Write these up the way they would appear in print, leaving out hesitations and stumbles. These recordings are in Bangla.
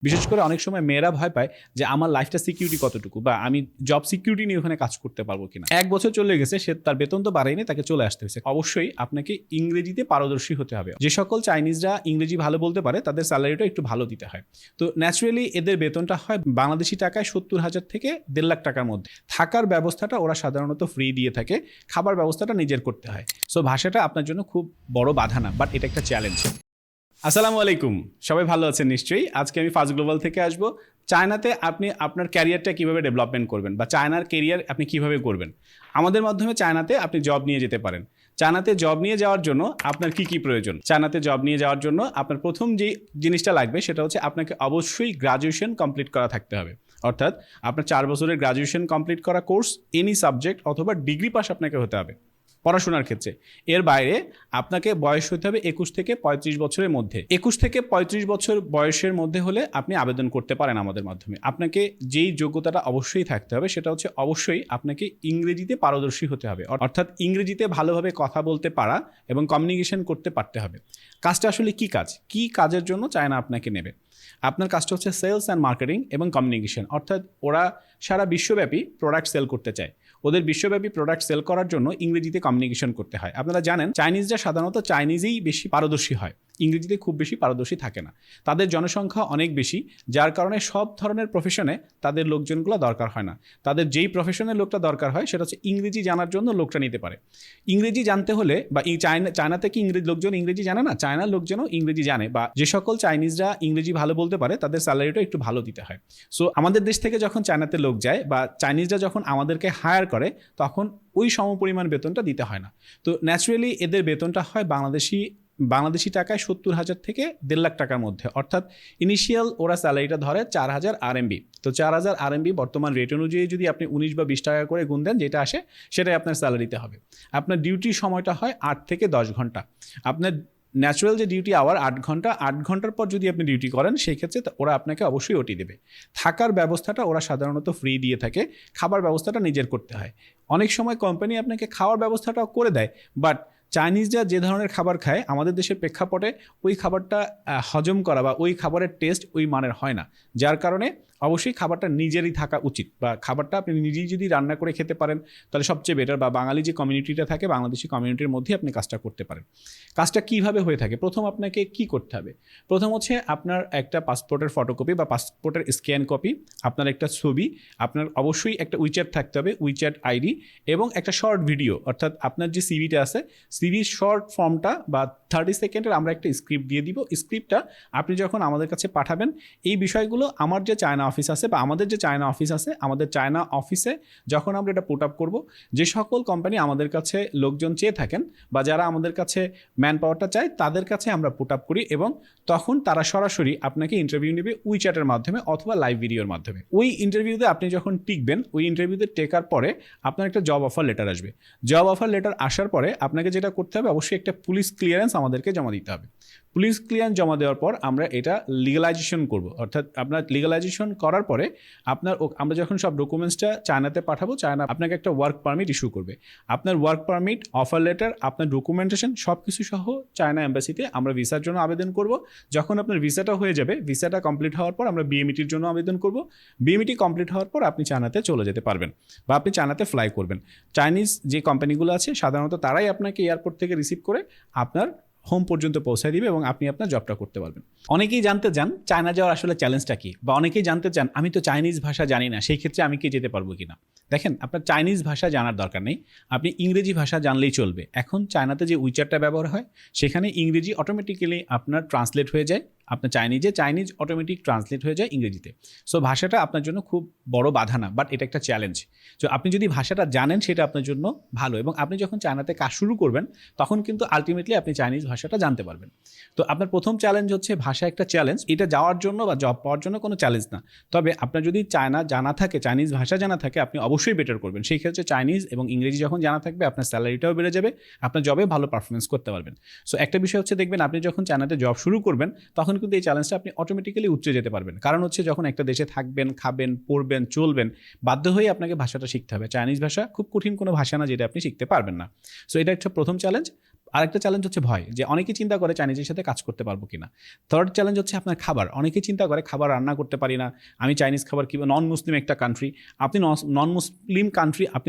বিশেষ করে অনেক সময় মেয়েরা ভয় পায় যে আমার লাইফটা সিকিউরিটি কতটুকু, বা আমি জব সিকিউরিটি নিয়ে ওখানে কাজ করতে পারবো কিনা। 1 বছর চলে গেছে, সে তার বেতন তো বাড়ায়নি, তাকে চলে আসতে হয়েছে। অবশ্যই আপনাকে ইংরেজিতে পারদর্শী হতে হবে। যে সকল চাইনিজরা ইংরেজি ভালো বলতে পারে তাদের স্যালারিটা একটু ভালো দিতে হয়। তো ন্যাচারালি এদের বেতনটা হয় বাংলাদেশি টাকায় 70,000 থেকে 1.5 লাখ টাকার মধ্যে। থাকার ব্যবস্থাটা ওরা সাধারণত ফ্রি দিয়ে থাকে, খাবার ব্যবস্থাটা নিজের করতে হয়। সো ভাষাটা আপনার জন্য খুব বড় বাধা না, বাট এটা একটা চ্যালেঞ্জ। আসসালামু আলাইকুম, সবাই ভালো আছেন নিশ্চয়ই। আজকে আমি ফাস্ট গ্লোবাল থেকে আসবো। চায়নাতে আপনি আপনার ক্যারিয়ারটা কিভাবে ডেভেলপমেন্ট করবেন, বা চায়নার ক্যারিয়ার আপনি কিভাবে করবেন, আমাদের মাধ্যমে চায়নাতে আপনি জব নিয়ে যেতে পারেন। চায়নাতে জব নিয়ে যাওয়ার জন্য আপনার কি কি প্রয়োজন? চায়নাতে জব নিয়ে যাওয়ার জন্য আপনার প্রথম যেই জিনিসটা লাগবে সেটা হচ্ছে আপনাকে অবশ্যই গ্রাজুয়েশন কমপ্লিট করা থাকতে হবে। অর্থাৎ আপনার 4 বছরের গ্রাজুয়েশন কমপ্লিট করা কোর্স, এনি সাবজেক্ট অথবা ডিগ্রি পাস আপনাকে হতে হবে পড়াশোনার ক্ষেত্রে। এর বাইরে আপনাকে বয়স হতে হবে 21 থেকে 35 বছরের মধ্যে। 21 থেকে 35 বছর বয়সের মধ্যে হলে আপনি আবেদন করতে পারেন আমাদের মাধ্যমে। আপনাকে যেই যোগ্যতাটা অবশ্যই থাকতে হবে সেটা হচ্ছে অবশ্যই আপনাকে ইংরেজিতে পারদর্শী হতে হবে। অর্থাৎ ইংরেজিতে ভালোভাবে কথা বলতে পারা এবং কমিউনিকেশন করতে পারতে হবে। কাজটা আসলে কি কাজের জন্য চায়না আপনাকে নেবে? আপনার কাজটা হচ্ছে সেলস অ্যান্ড মার্কেটিং এবং কমিউনিকেশন। অর্থাৎ ওরা সারা বিশ্বব্যাপী প্রোডাক্ট সেল করতে চায়। ওদের বিশ্বব্যাপী প্রোডাক্ট সেল করার জন্য ইংরেজিতে কমিউনিকেশন করতে হয়। আপনারা জানেন চাইনিজরা সাধারণত চাইনিজেই বেশি পারদর্শী হয়, ইংরেজিতে খুব বেশি পারদর্শী থাকে না। তাদের জনসংখ্যা অনেক বেশি, যার কারণে সব ধরনের প্রফেশনে তাদের লোকজনগুলো দরকার হয় না। তাদের যেই প্রফেশনের লোকটা দরকার হয় সেটা হচ্ছে ইংরেজি জানার জন্য লোকটা নিতে পারে। ইংরেজি জানতে হলে, বা চায়নাতে কি লোকজন ইংরেজি জানে না? চায়নার লোকজনও ইংরেজি জানে, বা যে সকল চাইনিজরা ইংরেজি ভালো বলতে পারে তাদের স্যালারিটা একটু ভালো দিতে হয়। সো আমাদের দেশ থেকে যখন চায়নাতে লোক যায়, বা চাইনিজরা যখন আমাদেরকে হায়ার করে, তখন ওই সমপরিমাণ বেতনটা দিতে হয় না। তো ন্যাচারালি এদের বেতনটা হয় বাংলাদেশি টাকায় 70,000 থেকে 1.5 লাখ টাকার মধ্যে। অর্থাৎ ইনিশিয়াল ওরা স্যালারিটা ধরে 4,000 RMB। তো 4,000 RMB বর্তমান রেট অনুযায়ী যদি আপনি 19 বা 20 টাকা করে গুণ দেন, যেটা আসে সেটাই আপনার স্যালারিতে হবে। আপনার ডিউটির সময়টা হয় 8 থেকে 10 ঘন্টা। আপনার ন্যাচুরাল যে ডিউটি আওয়ার 8 ঘন্টা, 8 ঘন্টার পর যদি আপনি ডিউটি করেন সেই ক্ষেত্রে ওরা আপনাকে অবশ্যই ওটি দেবে। থাকার ব্যবস্থাটা ওরা সাধারণত ফ্রি দিয়ে থাকে, খাবার ব্যবস্থাটা নিজের করতে হয়। অনেক সময় কোম্পানি আপনাকে খাওয়ার ব্যবস্থাটাও করে দেয়, বাট চাইনিজরা যে ধরনের খাবার খায় আমাদের দেশের প্রেক্ষাপটে ওই খাবারটা হজম করা বা ওই খাবারের টেস্ট ওই মানের হয় না। যার কারণে অবশ্যই খাবারটা নিজেরই থাকা উচিত, বা খাবারটা আপনি নিজেই যদি রান্না করে খেতে পারেন তাহলে সবচেয়ে বেটার। বা বাঙালি যে কমিউনিটিটা থাকে, বাংলাদেশি কমিউনিটির মধ্যে আপনি কাজটা করতে পারেন। কাজটা কিভাবে হয়ে থাকে? প্রথম আপনাকে কি করতে হবে? প্রথম হচ্ছে আপনার একটা পাসপোর্টের ফটোকপি বা পাসপোর্টের স্ক্যান কপি, আপনার একটা ছবি, আপনার অবশ্যই একটা উইচ্যাট থাকতে হবে, উইচ্যাট আইডি, এবং একটা শর্ট ভিডিও। অর্থাৎ আপনার যে সিভিটা আছে, সিভির শর্ট ফর্মটা বা 30 সেকেন্ডের আমরা একটা স্ক্রিপ্ট দিয়ে দিব। স্ক্রিপ্টটা আপনি যখন আমাদের কাছে পাঠাবেন, এই বিষয়গুলো আমার যে চায়না অফিস আছে, বা আমাদের যে চায়না অফিস আছে, আমাদের চায়না অফিসে যখন আমরা এটা পুট আপ করবো, যে সকল কোম্পানি আমাদের কাছে লোকজন চেয়ে থাকেন বা যারা আমাদের কাছে ম্যান পাওয়ারটা চায়, তাদের কাছে আমরা পুট আপ করি, এবং তখন তারা সরাসরি আপনাকে ইন্টারভিউ নেবে উইচ্যাটের মাধ্যমে অথবা লাইভ ভিডিওর মাধ্যমে। ওই ইন্টারভিউতে আপনি যখন টিকবেন, ওই ইন্টারভিউতে টেকার পরে আপনার একটা জব অফার লেটার আসবে। জব অফার লেটার আসার পরে আপনাকে যেটা করতে হবে, অবশ্যই একটা পুলিশ ক্লিয়ারেন্স আমাদেরকে জমা দিতে হবে। পুলিশ ক্লিয়ারেন্স জমা দেওয়ার পর আমরা এটা লিগালাইজেশন করব। অর্থাৎ আপনার লিগালাইজেশন করার পরে আমরা যখন সব ডকুমেন্টসটা চায়নাতে পাঠাবো, চায়না আপনাকে একটা ওয়ার্ক পারমিট ইস্যু করবে। আপনার ওয়ার্ক পারমিট, অফার লেটার, আপনার ডকুমেন্টেশন সব কিছু সহ চায়না এম্বাসিতে আমরা ভিসার জন্য আবেদন করব। যখন আপনার ভিসাটা হয়ে যাবে, ভিসাটা কমপ্লিট হওয়ার পর আমরা বিএমইটির জন্য আবেদন করব। বিএমইটি কমপ্লিট হওয়ার পর আপনি চায়নাতে চলে যেতে পারবেন, বা আপনি চায়নাতে ফ্লাই করবেন। চাইনিজ যে কোম্পানিগুলো আছে সাধারণত তারাই আপনাকে এয়ারপোর্ট থেকে রিসিভ করে আপনার হোম পর্যন্ত পৌঁছায় দিবে, এবং আপনি আপনার জবটা করতে পারবেন। অনেকেই জানতে চান চায়না যাওয়ার আসলে চ্যালেঞ্জটা কি, বা অনেকেই জানতে চান আমি তো চাইনিজ ভাষা জানি না, সেই ক্ষেত্রে আমি কি যেতে পারবো কিনা। দেখেন, আপনার চাইনিজ ভাষা জানার দরকার নেই, আপনি ইংরেজি ভাষা জানলেই চলবে। এখন চায়নাতে যে উইচ্যাটটা ব্যবহার হয় সেখানে ইংরেজি অটোমেটিক্যালি আপনার ট্রান্সলেট হয়ে যায়, আপনার চাইনিজ অটোমেটিক ট্রান্সলেট হয়ে যায় ইংরেজিতে। সো ভাষাটা আপনার জন্য খুব বড় বাধা না, বাট এটা একটা চ্যালেঞ্জ। সো আপনি যদি ভাষাটা জানেন সেটা আপনার জন্য ভালো, এবং আপনি যখন চায়নাতে কাজ শুরু করবেন তখন কিন্তু আলটিমেটলি আপনি চাইনিজ ভাষাটা জানতে পারবেন। তো আপনার প্রথম চ্যালেঞ্জ হচ্ছে ভাষা একটা চ্যালেঞ্জ। এটা যাওয়ার জন্য বা জব পাওয়ার জন্য কোনো চ্যালেঞ্জ না। তবে আপনার যদি চাইনিজ ভাষা জানা থাকে, আপনি অবশ্যই বেটার করবেন। সেই ক্ষেত্রে চাইনিজ এবং ইংরেজি যখন জানা থাকবে, আপনার স্যালারিটাও বেড়ে যাবে, আপনার জবে ভালো পারফরমেন্স করতে পারবেন। সো একটা বিষয় হচ্ছে, দেখবেন আপনি যখন চায়নাতে জব শুরু করবেন তখন কিন্তু এই চ্যালেঞ্জটা আপনি অটোমেটিক্যালি উতরে যেতে পারবেন। কারণ হচ্ছে যখন একটা দেশে থাকবেন, খাবেন, পড়বেন, চলবেন, বাধ্য হয়ে আপনাকে ভাষাটা শিখতে হবে। চাইনিজ ভাষা খুব কঠিন কোনো ভাষা না যেটা আপনি শিখতে পারবেন না। সো এটা একটা প্রথম চ্যালেঞ্জ। আরেকটা চ্যালেঞ্জ হচ্ছে ভয়, যে অনেকেই চিন্তা করে চাইনিজের সাথে কাজ করতে পারবো কিনা। থার্ড চ্যালেঞ্জ হচ্ছে আপনার খাবার, অনেকেই চিন্তা করে খাবার রান্না করতে পারি না, আমি চাইনিজ খাবার কি, নন মুসলিম একটা কান্ট্রি, আপনি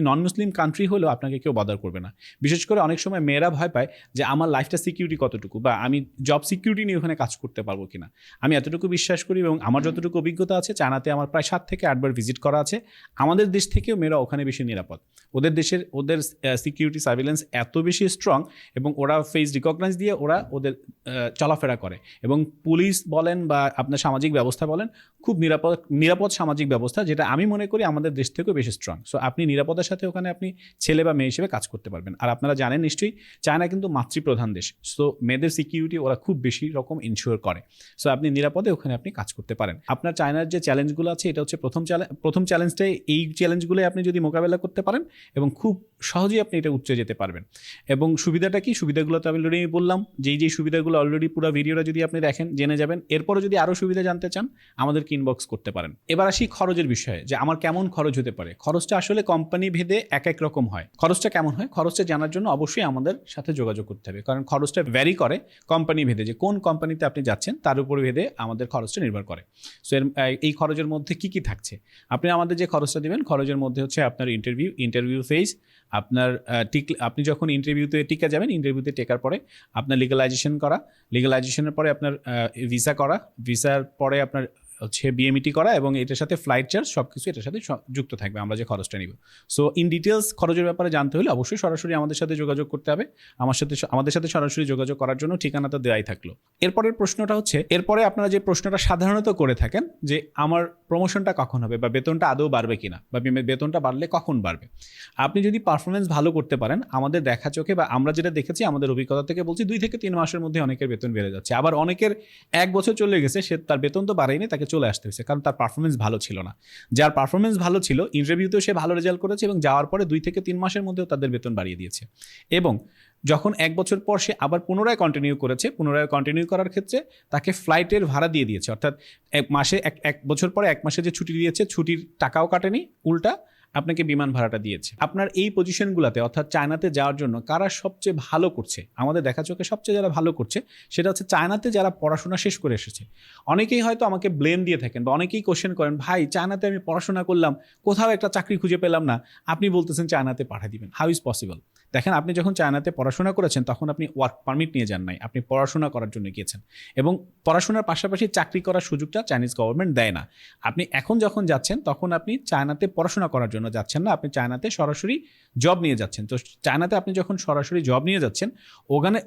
নন মুসলিম কান্ট্রি হলেও আপনাকে কেউ বদার করবে না। বিশেষ করে অনেক সময় মেয়েরা ভয় পায় যে আমার লাইফটা সিকিউরিটি কতটুকু, বা আমি জব সিকিউরিটি নিয়ে ওখানে কাজ করতে পারবো কিনা। আমি এতটুকু বিশ্বাস করি এবং আমার যতটুকু অভিজ্ঞতা আছে, চায়নাতে আমার প্রায় 7 থেকে 8 বার ভিজিট করা আছে, আমাদের দেশ থেকেও মেয়েরা ওখানে বেশি নিরাপদ। ওদের সিকিউরিটি সার্ভিলেন্স এত বেশি স্ট্রং, এবং ওরা ফেস রিকগনাইজ দিয়ে ওরা চলাফেরা করে, এবং পুলিশ বলেন বা আপনার সামাজিক ব্যবস্থা বলেন, খুব নিরাপদ সামাজিক ব্যবস্থা, যেটা আমি মনে করি আমাদের দেশ থেকেও বেশি স্ট্রং। সো আপনি নিরাপদের সাথে ওখানে আপনি ছেলে বা মেয়ে হিসেবে কাজ করতে পারবেন। আর আপনারা জানেন নিশ্চয়ই, চায়না কিন্তু মাতৃপ্রধান দেশ, সো মেয়েদের সিকিউরিটি ওরা খুব বেশি রকম ইনশিওর করে। সো আপনি নিরাপদে ওখানে আপনি কাজ করতে পারেন। আপনার চায়নার যে চ্যালেঞ্জগুলো আছে, এটা হচ্ছে প্রথম চ্যালেঞ্জটাই, এই চ্যালেঞ্জগুলোই আপনি যদি মোকাবেলা করতে পারেন এবং খুব সহজেই আপনি এটা উচ্চে যেতে পারবেন। এবং সুবিধাটা কি, সুবিধাগুলো তো আমি অলরেডি বললাম, যেই সুবিধাগুলো অলরেডি পুরো ভিডিওটা যদি আপনি দেখেন জেনে যাবেন। এরপরে যদি আরও সুবিধা জানতে চান আমাদেরকে ইনবক্স করতে পারেন। এবার আসি খরচের বিষয়ে, যে আমার কেমন খরচ হতে পারে। খরচটা আসলে কোম্পানি ভেদে এক রকম হয়। খরচটা কেমন হয়, খরচটা জানার জন্য অবশ্যই আমাদের সাথে যোগাযোগ করতে হবে, কারণ খরচটা ভ্যারি করে কোম্পানি ভেদে, যে কোন কোম্পানিতে আপনি যাচ্ছেন তার উপর ভেদে আমাদের খরচটা নির্ভর করে। সো এই খরচের মধ্যে কি কি থাকছে, আপনি আমাদের যে খরচটা দিবেন, খরচের মধ্যে হচ্ছে আপনার ইন্টারভিউ ফেজ, আপনার আপনি যখন ইন্টারভিউতে টিকে যাবেন, ইন্টারভিউতে টেকার পরে আপনার লিগালাইজেশনের পরে আপনার ভিসা করা, ভিসার পরে আপনার হচ্ছে বিএমইটি করা, এবং এটার সাথে ফ্লাইট চার্জ সব কিছু এটার সাথে যুক্ত থাকবে, আমরা যে খরচটা নিব। সো ইন ডিটেলস খরচের ব্যাপারে জানতে হলে অবশ্যই সরাসরি আমাদের সাথে যোগাযোগ করতে হবে। আমাদের সাথে সরাসরি যোগাযোগ করার জন্য ঠিকানা তো দেওয়াই থাকলো। এরপরের প্রশ্নটা হচ্ছে, এরপরে আপনারা যে প্রশ্নটা সাধারণত করে থাকেন, যে আমার প্রমোশনটা কখন হবে, বা বেতনটা আদৌ বাড়বে কিনা, বা বেতনটা বাড়লে কখন বাড়বে। আপনি যদি পারফরমেন্স ভালো করতে পারেন, আমাদের দেখা চোখে বা আমরা যেটা দেখেছি আমাদের অভিজ্ঞতা থেকে বলছি, 2 থেকে 3 মাসের মধ্যে অনেকের বেতন বেড়ে যাচ্ছে। আবার অনেকের 1 বছর চলে গেছে, সে তার বেতন তো বাড়ায়নি, তাকে চলে আসতে হয়েছে, কারণ তার পারফরমেন্স ভালো ছিল না। যার পারফরমেন্স ভালো ছিল, ইন্টারভিউতেও সে ভালো রেজাল্ট করেছে, এবং যাওয়ার পরে 2 থেকে 3 মাসের মধ্যেও তাদের বেতন বাড়িয়ে দিয়েছে। এবং যখন 1 বছর পর সে আবার পুনরায় কন্টিনিউ করার ক্ষেত্রে তাকে ফ্লাইটের ভাড়া দিয়ে দিয়েছে, অর্থাৎ এক বছর পরে 1 মাসে যে ছুটি দিয়েছে, ছুটির টাকাও কাটেনি, উল্টা আপনাকে বিমান ভাড়াটা দিয়েছে। আপনার এই পজিশনগুলোতে, অর্থাৎ চায়নাতে যাওয়ার জন্য কারা সবচেয়ে ভালো করছে, আমাদের দেখা চোখে সবচেয়ে যারা ভালো করছে, সেটা হচ্ছে চায়নাতে যারা পড়াশোনা শেষ করে এসেছে। অনেকেই হয়তো আমাকে ব্লেম দিয়ে থাকেন, বা অনেকেই কোশ্চেন করেন, ভাই চায়নাতে আমি পড়াশোনা করলাম, কোথাও একটা চাকরি খুঁজে পেলাম না, আপনি বলতেছেন চায়নাতে পাঠিয়ে দিবেন, হাউ ইজ পসিবল। দেখেন, আপনি যখন চায়নাতে পড়াশোনা করেছেন তখন আপনি ওয়ার্ক পারমিট নিয়ে যান নাই, আপনি পড়াশোনা করার জন্য গিয়েছেন, এবং পড়াশোনার পাশাপাশি চাকরি করার সুযোগটা চাইনিজ গভর্নমেন্ট দেয় না। আপনি এখন যখন যাচ্ছেন তখন আপনি চায়নাতে পড়াশোনা করার জন্য যাচ্ছেন না, আপনি চায়নাতে সরাসরি জব নিয়ে যাচ্ছেন। তো চায়নাতে আপনি যখন সরাসরি জব নিয়ে যাচ্ছেন,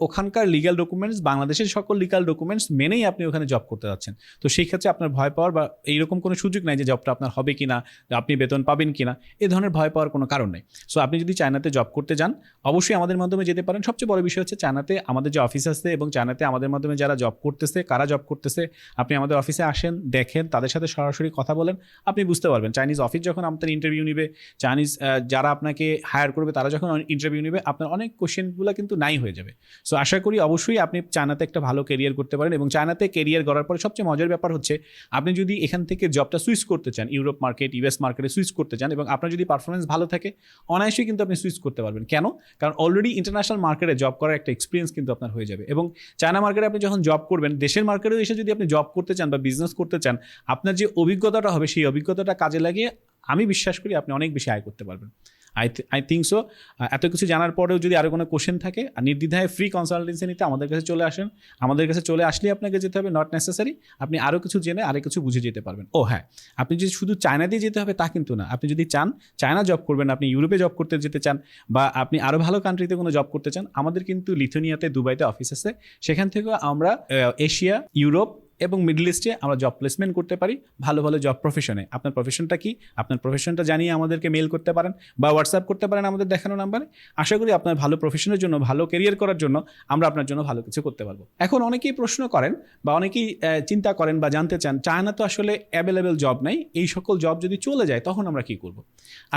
ওখানকার লিগ্যাল ডকুমেন্টস, বাংলাদেশের সকল লিগ্যাল ডকুমেন্টস মেনেই আপনি ওখানে জব করতে যাচ্ছেন। তো সেই ক্ষেত্রে আপনার ভয় পাওয়ার বা এইরকম কোনো সুযোগ নাই যে জবটা আপনার হবে কিনা, আপনি বেতন পাবেন কিনা, এই ধরনের ভয় পাওয়ার কোনো কারণ নেই। সো আপনি যদি চায়নাতে জব করতে যান, অবশ্যই আমাদের মাধ্যমে যেতে পারেন। সবচেয়ে বড় বিষয় হচ্ছে চায়নাতে আমাদের যে অফিস আছে, এবং চায়নাতে আমাদের মাধ্যমে যারা জব করতেছে, কারা জব করতেছে, আপনি আমাদের অফিসে আসেন, দেখেন, তাদের সাথে সরাসরি কথা বলেন, আপনি বুঝতে পারবেন। চাইনিজ অফিস যখন আপনার ইন্টারভিউ নিবে, চাইনিজ যারা আপনাকে হায়ার করবে তারা যখন ইন্টারভিউ নেবে, আপনার অনেক কোশ্চেনগুলো কিন্তু নাই হয়ে যাবে। সো আশা করি অবশ্যই আপনি চায়নাতে একটা ভালো ক্যারিয়ার করতে পারেন। এবং চায়নাতে ক্যারিয়ার করার পরে সবচেয়ে মজার ব্যাপার হচ্ছে, আপনি যদি এখান থেকে জবটা সুইচ করতে চান, ইউরোপ মার্কেট, ইউএস মার্কেটে সুইচ করতে চান, এবং আপনার যদি পারফরমেন্স ভালো থাকে, অনায়াসই কিন্তু আপনি সুইচ করতে পারবেন। কেন? কারণ অলরেডি ইন্টারন্যাশনাল মার্কেটে জব করার একটা এক্সপিরিয়েন্স কিন্তু আপনার হয়ে যাবে। এবং চায়না মার্কেটে আপনি যখন জব করবেন, দেশের মার্কেটেও এসে যদি আপনি জব করতে চান বা বিজনেস করতে চান, আপনার যে অভিজ্ঞতাটা হবে, সেই অভিজ্ঞতাটা কাজে লাগিয়ে আমি বিশ্বাস করি আপনি অনেক বেশি আয় করতে পারবেন। I think so. এত কিছু জানার পরেও যদি আরও কোনো কোশ্চেন থাকে, নির্দ্বিধায় ফ্রি কনসালটেন্সি নিতে আমাদের কাছে চলে আসেন। আমাদের কাছে চলে আসলে আপনাকে যেতে হবে, নট নেসেসারি আপনি আরও কিছু জেনে আরও কিছু বুঝে যেতে পারবেন। ও হ্যাঁ, আপনি যদি শুধু চায়নাতেই যেতে হবে তা কিন্তু না। আপনি যদি চান চায়না জব করবেন, আপনি ইউরোপে জব করতে যেতে চান, বা আপনি আরও ভালো কান্ট্রিতে কোনো জব করতে চান, আমাদের কিন্তু লিথুয়ানিয়াতে, দুবাইতে অফিস আছে। সেখান থেকেও আমরা এশিয়া, ইউরোপ এবং মিডল ইস্টে আমরা জব প্লেসমেন্ট করতে পারি ভালো ভালো জব প্রফেশনে। আপনার প্রফেশনটা কি, আপনার প্রফেশনটা জানিয়ে আমাদেরকে মেল করতে পারেন বা হোয়াটসঅ্যাপ করতে পারেন আমাদের দেখানো নাম্বারে। আশা করি আপনার ভালো প্রফেশনের জন্য, ভালো ক্যারিয়ার করার জন্য আমরা আপনার জন্য ভালো কিছু করতে পারবো। এখন অনেকেই প্রশ্ন করেন বা অনেকেই চিন্তা করেন বা জানতে চান, চায়না তো আসলে অ্যাভেলেবেল জব নাই, এই সকল জব যদি চলে যায় তখন আমরা কি করব।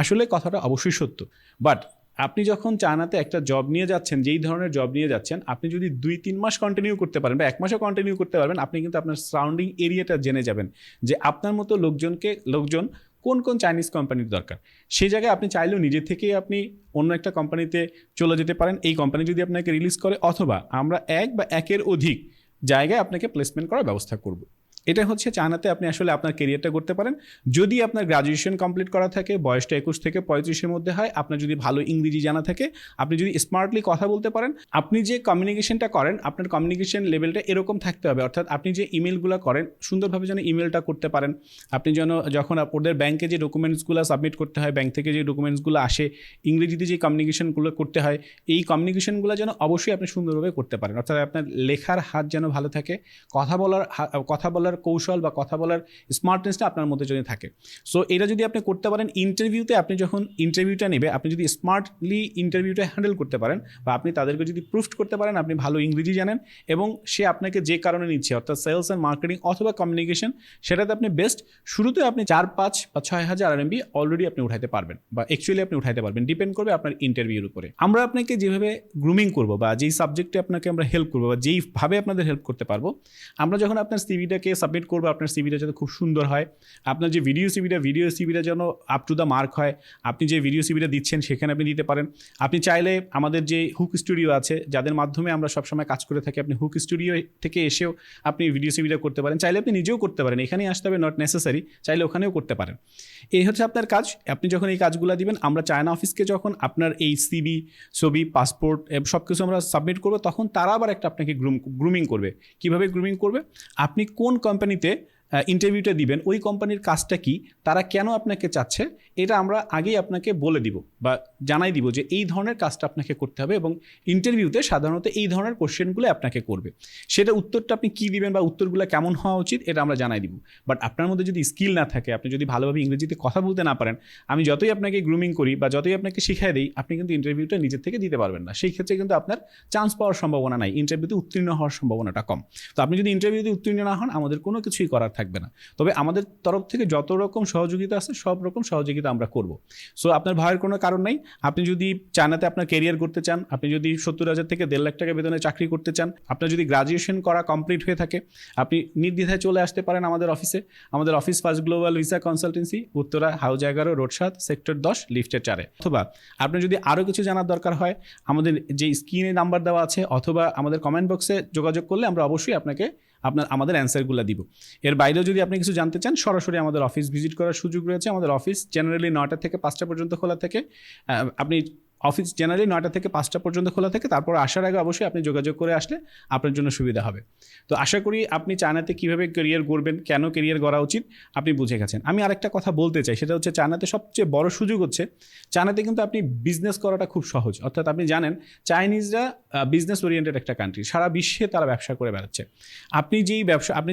আসলে কথাটা অবশ্যই সত্য, বাট আপনি যখন চায়নাতে একটা জব নিয়ে যাচ্ছেন, যেই ধরনের জব নিয়ে যাচ্ছেন, আপনি যদি 2-3 মাস কন্টিনিউ করতে পারেন বা 1 মাসও কন্টিনিউ করতে পারবেন, আপনি কিন্তু আপনার সারাউন্ডিং এরিয়াটা জেনে যাবেন যে আপনার মতো লোকজন কোন কোন চাইনিজ কোম্পানির দরকার। সেই জায়গায় আপনি চাইলেও নিজে থেকেই আপনি অন্য একটা কোম্পানিতে চলে যেতে পারেন, এই কোম্পানি যদি আপনাকে রিলিজ করে, অথবা আমরা এক বা একের অধিক জায়গায় আপনাকে প্লেসমেন্ট করার ব্যবস্থা করব। এটা হচ্ছে চায়নাতে আপনি আসলে আপনার কেরিয়ারটা করতে পারেন যদি আপনার গ্রাজুয়েশন কমপ্লিট করা থাকে, বয়সটা 21 থেকে 35-এর মধ্যে হয়, আপনার যদি ভালো ইংরেজি জানা থাকে, আপনি যদি স্মার্টলি কথা বলতে পারেন, আপনি যে কমিউনিকেশনটা করেন আপনার কমিউনিকেশন লেভেলটা এরকম থাকতে হবে, অর্থাৎ আপনি যে ইমেলগুলো করেন সুন্দরভাবে যেন ইমেলটা করতে পারেন। আপনি যেন যখন ওদের ব্যাংকে যে ডকুমেন্টসগুলো সাবমিট করতে হয়, ব্যাংক থেকে যে ডকুমেন্টসগুলো আসে, ইংরেজিতে যে কমিউনিকেশনগুলো করতে হয়, এই কমিউনিকেশনগুলো যেন অবশ্যই আপনি সুন্দরভাবে করতে পারেন। অর্থাৎ আপনার লেখার হাত যেন ভালো থাকে, কথা বলার কৌশল বা কথা বলার স্মার্টনেসটা আপনার মধ্যে যদি থাকে। সো এটা যদি আপনি করতে পারেন, ইন্টারভিউতে আপনি যখন ইন্টারভিউটা নেবে আপনি যদি স্মার্টলি ইন্টারভিউটা হ্যান্ডেল করতে পারেন, বা আপনি তাদেরকে যদি প্রুফ করতে পারেন আপনি ভালো ইংরেজি জানেন এবং সে আপনাকে যে কারণে নিচ্ছে, অর্থাৎ সেলস অ্যান্ড মার্কেটিং অথবা কমিউনিকেশন, সেটাতে আপনি বেস্ট, শুরুতে আপনি 4-5 বা 6,000 RMB অলরেডি আপনি উঠাইতে পারবেন, বা অ্যাকচুয়ালি আপনি উঠাইতে পারবেন, ডিপেন্ড করবে আপনার ইন্টারভিউর উপরে। আমরা আপনাকে যেভাবে গ্রুমিং করবো বা যেই সাবজেক্টে আপনাকে আমরা হেল্প করবো বা যেইভাবে আপনাদের হেল্প করতে পারবো, আমরা যখন আপনার সিভিটাকে সাবমিট করবো, আপনার সিভিটা যাতে খুব সুন্দর হয়, আপনার যে ভিডিও সিভিটা যেন আপ টু দ্য মার্ক হয়, আপনি যে ভিডিও সিভিটা দিচ্ছেন সেখানে আপনি দিতে পারেন। আপনি চাইলে আমাদের যে হুক স্টুডিও আছে, যাদের মাধ্যমে আমরা সবসময় কাজ করে থাকি, আপনি হুক স্টুডিও থেকে এসেও আপনি ভিডিও সিভিটা করতে পারেন, চাইলে আপনি নিজেও করতে পারেন, এখানেই আসতে হবে, নট নেসেসারি, চাইলে ওখানেও করতে পারেন। এই হচ্ছে আপনার কাজ। আপনি যখন এই কাজগুলো দিবেন, আমরা চায়না অফিসকে যখন আপনার এই সিভি, ছবি, পাসপোর্ট সব কিছু আমরা সাবমিট করবো, তখন তারা আবার একটা আপনাকে গ্রুমিং করবে। কিভাবে গ্রুমিং করবে? আপনি কোন কোম্পানিতে ইন্টারভিউটা দিবেন, ওই কোম্পানির কাজটা কি, তারা কেন আপনাকে চাচ্ছে, এটা আমরা আগেই আপনাকে বলে দিব বা জানাই দিব যে এই ধরনের কাজটা আপনাকে করতে হবে, এবং ইন্টারভিউতে সাধারণত এই ধরনের কোশ্চেনগুলো আপনাকে করবে। সেটা উত্তরটা আপনি কী দিবেন বা উত্তরগুলো কেমন হওয়া উচিত এটা আমরা জানাই দিব। বাট আপনার মধ্যে যদি স্কিল না থাকে, আপনি যদি ভালোভাবে ইংরেজিতে কথা বলতে না পারেন, আমি যতই আপনাকে গ্রুমিং করি বা যতই আপনাকে শিখিয়ে দিই, আপনি কিন্তু ইন্টারভিউটা নিজের থেকে দিতে পারবেন না। সেই ক্ষেত্রে কিন্তু আপনার চান্স পাওয়ার সম্ভাবনা নাই, ইন্টারভিউতে উত্তীর্ণ হওয়ার সম্ভাবনাটা কম। তো আপনি যদি ইন্টারভিউতে উত্তীর্ণ না হন, আমাদের কোনো কিছুই করার থাকবে না। তবে আমাদের তরফ থেকে যত রকম সহযোগিতা আছে সব রকম সহযোগিতা আমরা করব। সো আপনার ভয়ের কোনো কারণ নেই। আপনি যদি চায়নাতে আপনার ক্যারিয়ার করতে চান, আপনি যদি 70,000 থেকে 1.5 লাখ টাকা বেতনে চাকরি করতে চান, আপনার যদি গ্রাজুয়েশন করা কমপ্লিট হয়ে থাকে, আপনি নির্দ্বিধায় চলে আসতে পারেন আমাদের অফিসে। আমাদের office first global visa consultancy, Uttara, house 11, road 7, sector 10, লিফটের 4-এ। অথবা আপনি যদি আরও কিছু জানার দরকার হয়, আমাদের যে স্ক্রিনে নাম্বার দেওয়া আছে অথবা আমাদের কমেন্ট বক্সে যোগাযোগ করলে আমরা অবশ্যই আপনাকে আমাদের অ্যান্সারগুলো দিব। এর বাইরেও যদি আপনি কিছু জানতে চান, সরাসরি আমাদের অফিস ভিজিট করার সুযোগ রয়েছে। আমাদের অফিস জেনারেলি 9টা থেকে 5টা পর্যন্ত খোলা থাকে। আপনি অফিস জেনারেলি 9টা থেকে 5টা পর্যন্ত খোলা থাকে। তারপর আসার আগে অবশ্যই আপনি যোগাযোগ করে আসলে আপনার জন্য সুবিধা হবে। তো আশা করি আপনি চায়নাতে কীভাবে ক্যারিয়ার গড়বেন, কেন ক্যারিয়ার গড়া উচিত আপনি বুঝে গেছেন। আমি আরেকটা কথা বলতে চাই, সেটা হচ্ছে চায়নাতে সবচেয়ে বড় সুযোগ হচ্ছে, চায়নাতে কিন্তু আপনি বিজনেস করাটা খুব সহজ। অর্থাৎ আপনি জানেন চাইনিজরা বিজনেস ওরিয়েন্টেড একটা কান্ট্রি, সারা বিশ্বে তারা ব্যবসা করে বেড়াচ্ছে। আপনি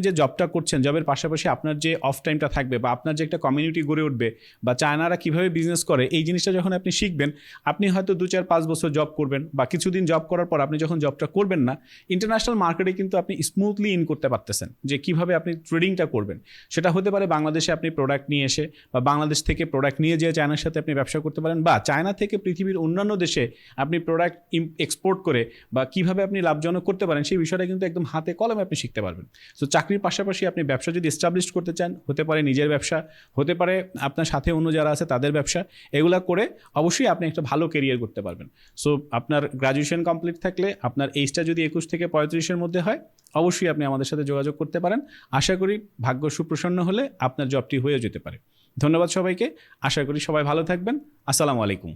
যে জবটা করছেন, জবের পাশাপাশি আপনার যে অফ টাইমটা থাকবে বা আপনার যে একটা কমিউনিটি গড়ে উঠবে, বা চায়নারা কীভাবে বিজনেস করে, এই জিনিসটা যখন আপনি শিখবেন, আপনি হয়তো 2-4-5 বছর জব করবেন, বা কিছুদিন জব করার পর আপনি যখন জবটা করবেন না, ইন্টারন্যাশনাল মার্কেটে কিন্তু আপনি স্মুথলি ইন করতে পারতেছেন যে কিভাবে আপনি ট্রেডিংটা করবেন। সেটা হতে পারে বাংলাদেশে আপনি প্রোডাক্ট নিয়ে এসে, বা বাংলাদেশ থেকে প্রোডাক্ট নিয়ে যেয়ে চায়নার সাথে আপনি ব্যবসা করতে পারেন, বা চায়না থেকে পৃথিবীর অন্যান্য দেশে আপনি প্রোডাক্ট এক্সপোর্ট করে বা কিভাবে আপনি লাভজনক করতে পারেন, সেই বিষয়টা কিন্তু একদম হাতে কলমে আপনি শিখতে পারবেন। সো চাকরির পাশাপাশি আপনি ব্যবসা যদি এস্টাবলিশ করতে চান, হতে পারে নিজের ব্যবসা, হতে পারে আপনার সাথে অন্য যারা আছে তাদের ব্যবসা, এগুলা করে অবশ্যই আপনি একটা ভালো ক্যারিয়ার করতে পারবেন। সো আপনার গ্রাজুয়েশন কমপ্লিট থাকলে, আপনার এইজটা যদি 21 থেকে 35-এর মধ্যে হয়, অবশ্যই আপনি আমাদের সাথে যোগাযোগ করতে পারেন। আশা করি ভাগ্য সুপ্রসন্ন হলে আপনার জবটি হয়ে যেতে পারে। ধন্যবাদ সবাইকে। আশা করি সবাই ভালো থাকবেন। আসসালামু আলাইকুম।